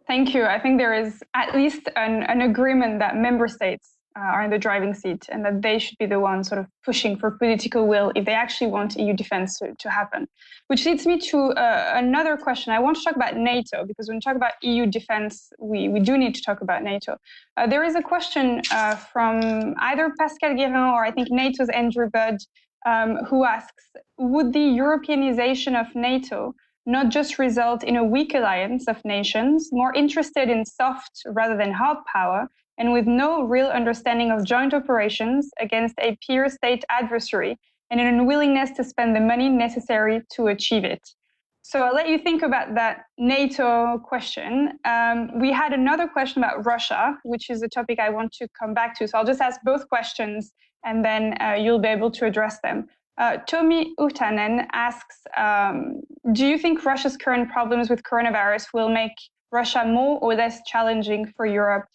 Thank you. I think there is at least an agreement that member states are in the driving seat and that they should be the ones sort of pushing for political will if they actually want EU defense to happen. Which leads me to another question. I want to talk about NATO, because when we talk about EU defense, we do need to talk about NATO. There is a question from either Pascal Guérin or I think NATO's Andrew Budd, who asks, would the Europeanization of NATO not just result in a weak alliance of nations, more interested in soft rather than hard power, and with no real understanding of joint operations against a peer state adversary, and an unwillingness to spend the money necessary to achieve it? So I'll let you think about that NATO question. We had another question about Russia, which is a topic I want to come back to. So I'll just ask both questions and then you'll be able to address them. Tomi Utanen asks, do you think Russia's current problems with coronavirus will make Russia more or less challenging for Europe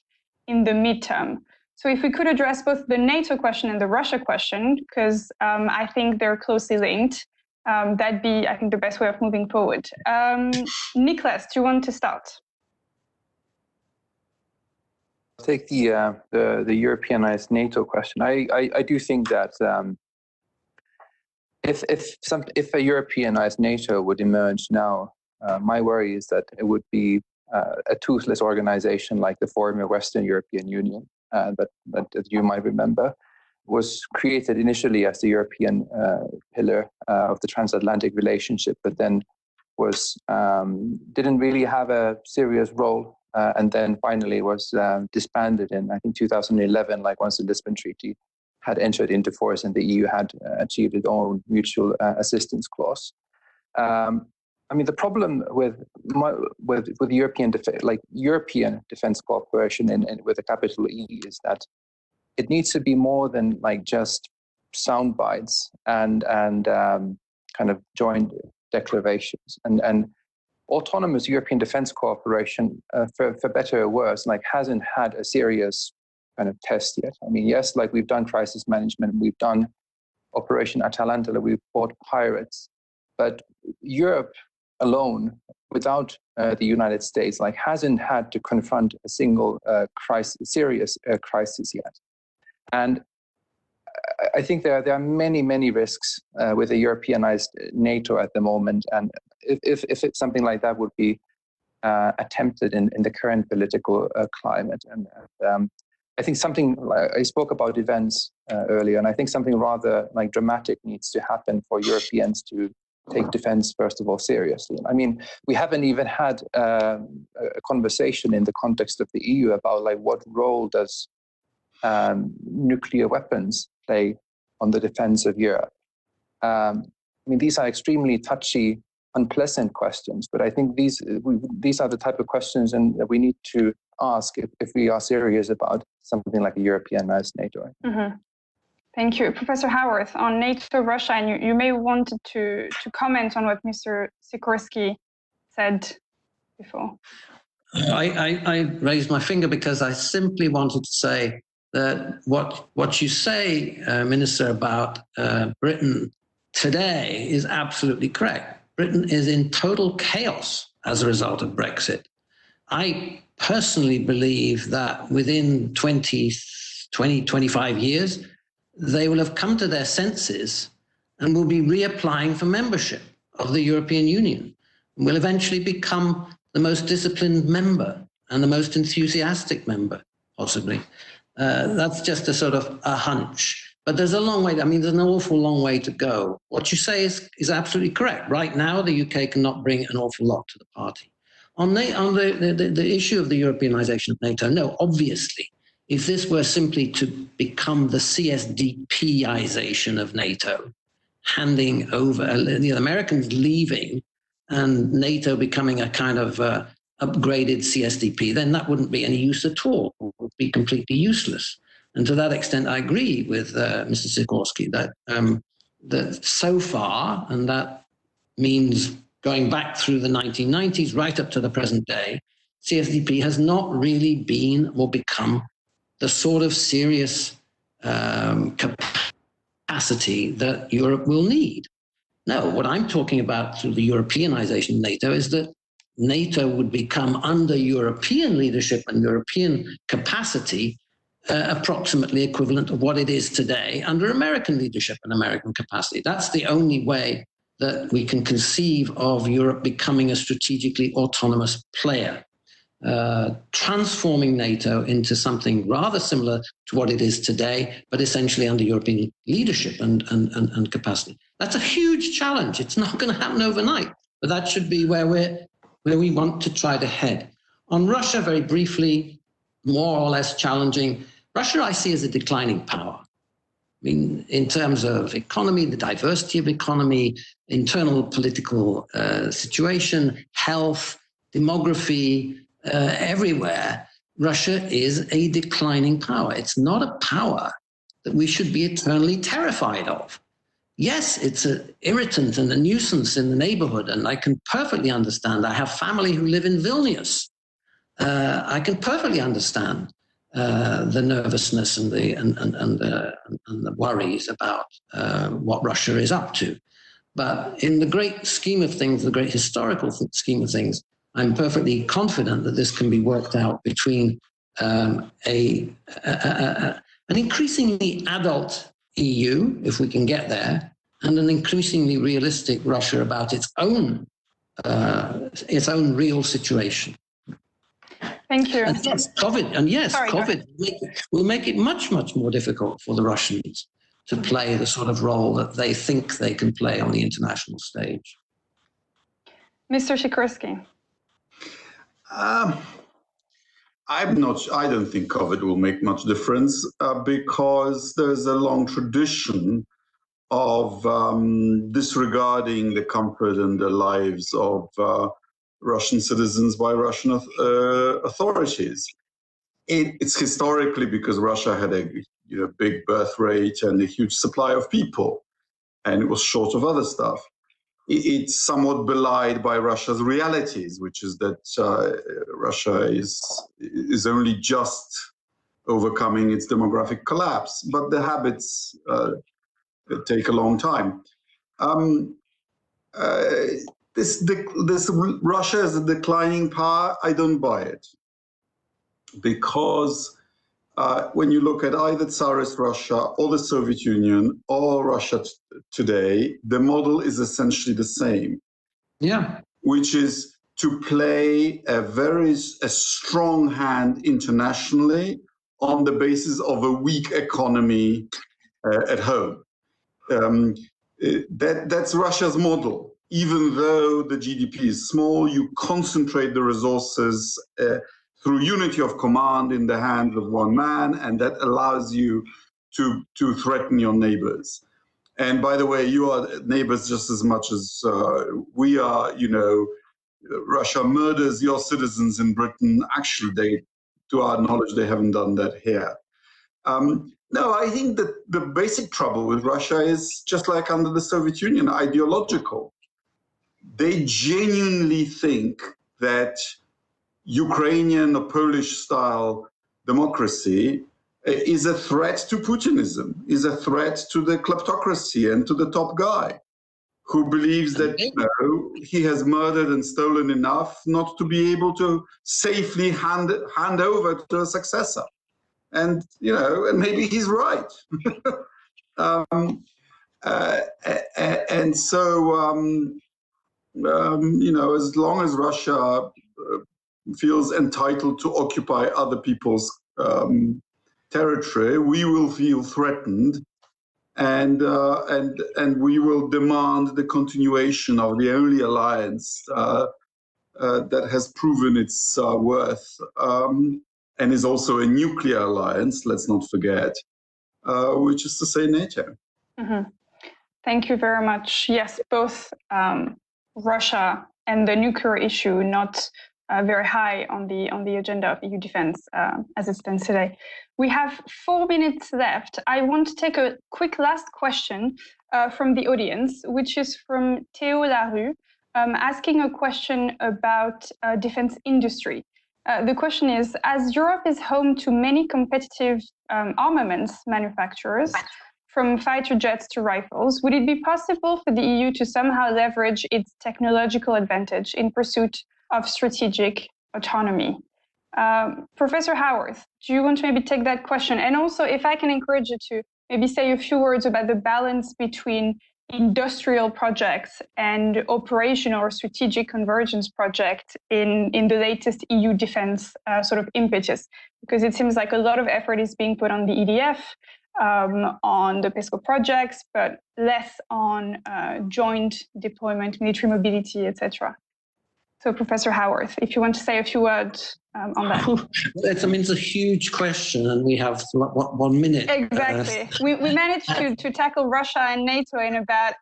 in the midterm? So if we could address both the NATO question and the Russia question, because I think they're closely linked, that'd be, I think, the best way of moving forward. Nicholas, do you want to start? I'll take the Europeanized NATO question. I do think that if a Europeanized NATO would emerge now, my worry is that it would be a toothless organization like the former Western European Union that you might remember, was created initially as the European pillar of the transatlantic relationship, but then didn't really have a serious role, and then finally was disbanded in, I think, 2011, like once the Lisbon Treaty had entered into force and the EU had achieved its own mutual assistance clause. The problem with European defense cooperation and with a capital E is that it needs to be more than like just sound bites and kind of joint declarations. And autonomous European defense cooperation, for better or worse, like hasn't had a serious kind of test yet. I mean, yes, like we've done crisis management, we've done Operation Atalanta, we've fought pirates, but Europe alone, without the United States, like hasn't had to confront a single serious crisis yet. And I think there are many risks with a Europeanized NATO at the moment, and if it's something like that would be attempted in the current political climate. And I think something, I spoke about events earlier, and I think something rather like dramatic needs to happen for Europeans to take defense, first of all, seriously. I mean, we haven't even had a conversation in the context of the EU about like what role does nuclear weapons play on the defense of Europe. I mean, these are extremely touchy, unpleasant questions, but I think these are the type of questions that we need to ask if we are serious about something like a Europeanized NATO. Mm-hmm. Thank you. Professor Howarth, on NATO, Russia, and you may want to comment on what Mr. Sikorsky said before. I raised my finger because I simply wanted to say that what you say, Minister, about Britain today is absolutely correct. Britain is in total chaos as a result of Brexit. I personally believe that within 25 years, they will have come to their senses and will be reapplying for membership of the European Union and will eventually become the most disciplined member and the most enthusiastic member, possibly. That's just a sort of a hunch. But there's a long way, I mean, there's an awful long way to go. What you say is absolutely correct. Right now, the UK cannot bring an awful lot to the party. On the issue of the Europeanization of NATO, no, obviously, if this were simply to become the CSDPization of NATO, handing over the Americans leaving and NATO becoming a kind of upgraded CSDP, then that wouldn't be any use at all. It would be completely useless. And to that extent, I agree with Mr. Sikorski that that so far, and that means going back through the 1990s right up to the present day, CSDP has not really been or become the sort of serious capacity that Europe will need. No, what I'm talking about through the Europeanization of NATO is that NATO would become, under European leadership and European capacity, approximately equivalent of what it is today under American leadership and American capacity. That's the only way that we can conceive of Europe becoming a strategically autonomous player, transforming NATO into something rather similar to what it is today, but essentially under European leadership and capacity. That's a huge challenge. It's not going to happen overnight, but that should be where we want to try to head. On Russia, very briefly, more or less challenging. Russia, I see as a declining power. I mean, in terms of economy, the diversity of economy, internal political situation, health, demography, everywhere, Russia is a declining power. It's not a power that we should be eternally terrified of. Yes, it's an irritant and a nuisance in the neighborhood, and I can perfectly understand. I have family who live in Vilnius. I can perfectly understand the nervousness and the worries about what Russia is up to. But in the great scheme of things, the great historical scheme of things, I'm perfectly confident that this can be worked out between an increasingly adult EU, if we can get there, and an increasingly realistic Russia about its own real situation. Thank you. And yes, COVID will make it much, much more difficult for the Russians to play the sort of role that they think they can play on the international stage. Mr. Sikorski. I don't think COVID will make much difference because there's a long tradition of disregarding the comfort and the lives of Russian citizens by Russian authorities. It's historically because Russia had a big birth rate and a huge supply of people, and it was short of other stuff. It's somewhat belied by Russia's realities, which is that Russia is only just overcoming its demographic collapse, but the habits take a long time. This Russia as a declining power, I don't buy it, because when you look at either Tsarist Russia or the Soviet Union or Russia today, the model is essentially the same. Yeah. Which is to play a strong hand internationally on the basis of a weak economy at home. That's Russia's model. Even though the GDP is small, you concentrate the resources through unity of command in the hands of one man, and that allows you to threaten your neighbors. And by the way, you are neighbors just as much as we are. Russia murders your citizens in Britain. Actually, to our knowledge, they haven't done that here. No, I think that the basic trouble with Russia is just like under the Soviet Union, ideological. They genuinely think that Ukrainian or Polish-style democracy is a threat to Putinism, is a threat to the kleptocracy and to the top guy who believes that he has murdered and stolen enough not to be able to safely hand over to a successor. And, and maybe he's right. And so, as long as Russia feels entitled to occupy other people's territory, we will feel threatened, and we will demand the continuation of the only alliance that has proven its worth, and is also a nuclear alliance, let's not forget, which is to say NATO. Mm-hmm. Thank you very much. Yes, both Russia and the nuclear issue not very high on the agenda of EU defense as it stands today. We have 4 minutes left. I want to take a quick last question from the audience, which is from Théo Larue, asking a question about defense industry. The question is, as Europe is home to many competitive armaments manufacturers, from fighter jets to rifles, would it be possible for the EU to somehow leverage its technological advantage in pursuit of strategic autonomy? Professor Howarth, do you want to maybe take that question? And also, if I can encourage you to maybe say a few words about the balance between industrial projects and operational or strategic convergence project in the latest EU defense sort of impetus, because it seems like a lot of effort is being put on the EDF, on the PESCO projects, but less on joint deployment, military mobility, etc. So, Professor Howarth, if you want to say a few words on that. It's a huge question, and we have 1 minute. Exactly. We managed to tackle Russia and NATO in about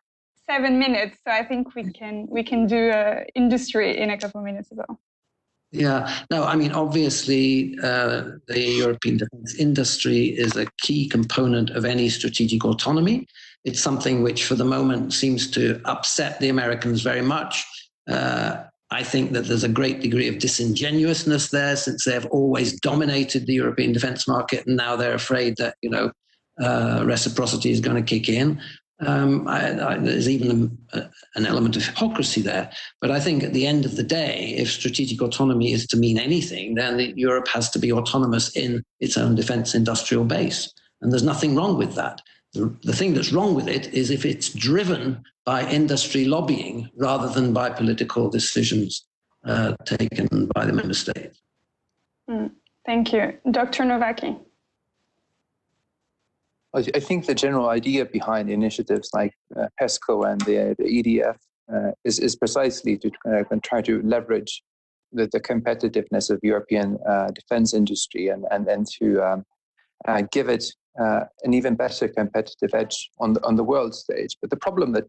7 minutes, so I think we can do industry in a couple of minutes as well. Yeah, no, I mean, obviously, the European defense industry is a key component of any strategic autonomy. It's something which, for the moment, seems to upset the Americans very much. I think that there's a great degree of disingenuousness there, since they have always dominated the European defense market, and now they're afraid that, reciprocity is going to kick in. There's even an element of hypocrisy there. But I think at the end of the day, if strategic autonomy is to mean anything, then Europe has to be autonomous in its own defense industrial base. And there's nothing wrong with that. The thing that's wrong with it is if it's driven by industry lobbying rather than by political decisions taken by the member states. Thank you. Dr. Novaki. I think the general idea behind initiatives like PESCO and the EDF is precisely to try to leverage the competitiveness of European defense industry and to give it an even better competitive edge on the world stage. But the problem that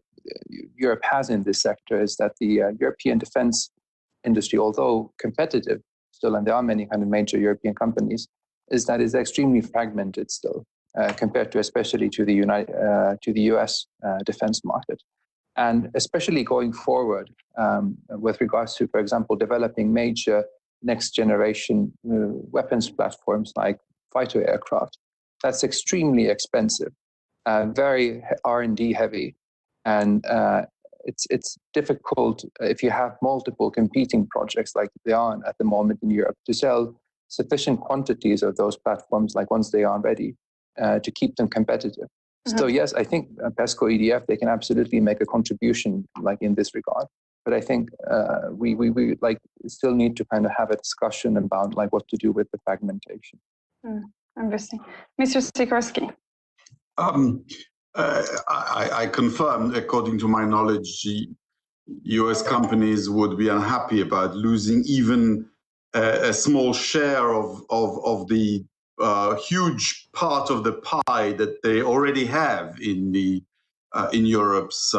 Europe has in this sector is that the European defense industry, although competitive still, and there are many kind of major European companies, is that it's extremely fragmented still. Compared to especially to the US defense market. And especially going forward with regards to, for example, developing major next generation weapons platforms like fighter aircraft, that's extremely expensive, very R&D heavy. And it's difficult if you have multiple competing projects like they are at the moment in Europe to sell sufficient quantities of those platforms, like once they are ready, to keep them competitive. Mm-hmm. So yes, I think PESCO, EDF, they can absolutely make a contribution like in this regard. But I think we like still need to kind of have a discussion about like what to do with the fragmentation. Interesting. Mr. Sikorski. I confirm, according to my knowledge, US companies would be unhappy about losing even a small share of the huge part of the pie that they already have in Europe's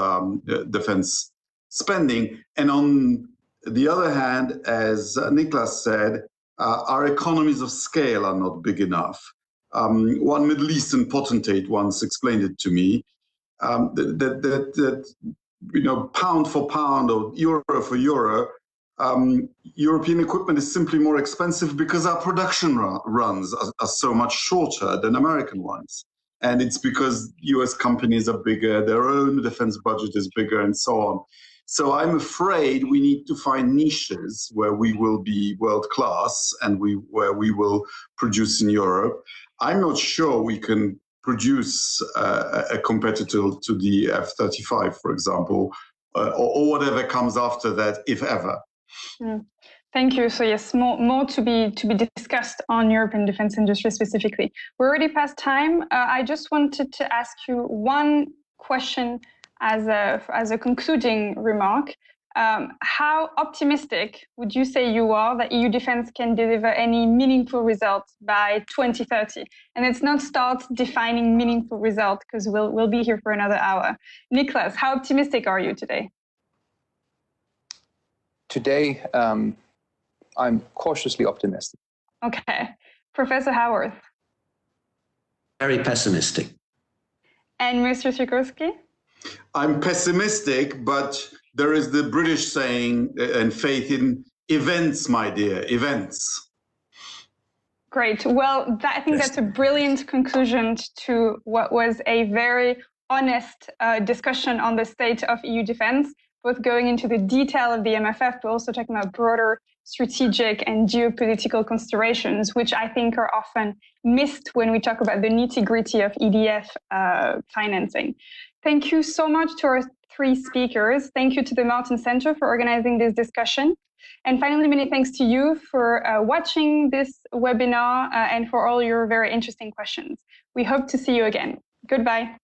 defense spending. And on the other hand, as Niklas said, our economies of scale are not big enough. One Middle Eastern potentate once explained it to me, that pound for pound or euro for euro, European equipment is simply more expensive because our production runs are so much shorter than American ones. And it's because US companies are bigger, their own defense budget is bigger, and so on. So I'm afraid we need to find niches where we will be world-class and where we will produce in Europe. I'm not sure we can produce a competitor to the F-35, for example, or whatever comes after that, if ever. Thank you. So yes, more to be discussed on European defense industry specifically. We're already past time. I just wanted to ask you one question as a concluding remark. How optimistic would you say you are that EU defense can deliver any meaningful results by 2030? And let's not start defining meaningful results because we'll be here for another hour. Niklas, how optimistic are you today? Today, I'm cautiously optimistic. Okay. Professor Howarth? Very pessimistic. And Mr. Sikorski? I'm pessimistic, but there is the British saying and faith in events, my dear, events. Great. Well, I think that's a brilliant conclusion to what was a very honest discussion on the state of EU defense, both going into the detail of the MFF, but also talking about broader strategic and geopolitical considerations, which I think are often missed when we talk about the nitty-gritty of EDF financing. Thank you so much to our three speakers. Thank you to the Martin Center for organizing this discussion. And finally, many thanks to you for watching this webinar and for all your very interesting questions. We hope to see you again. Goodbye.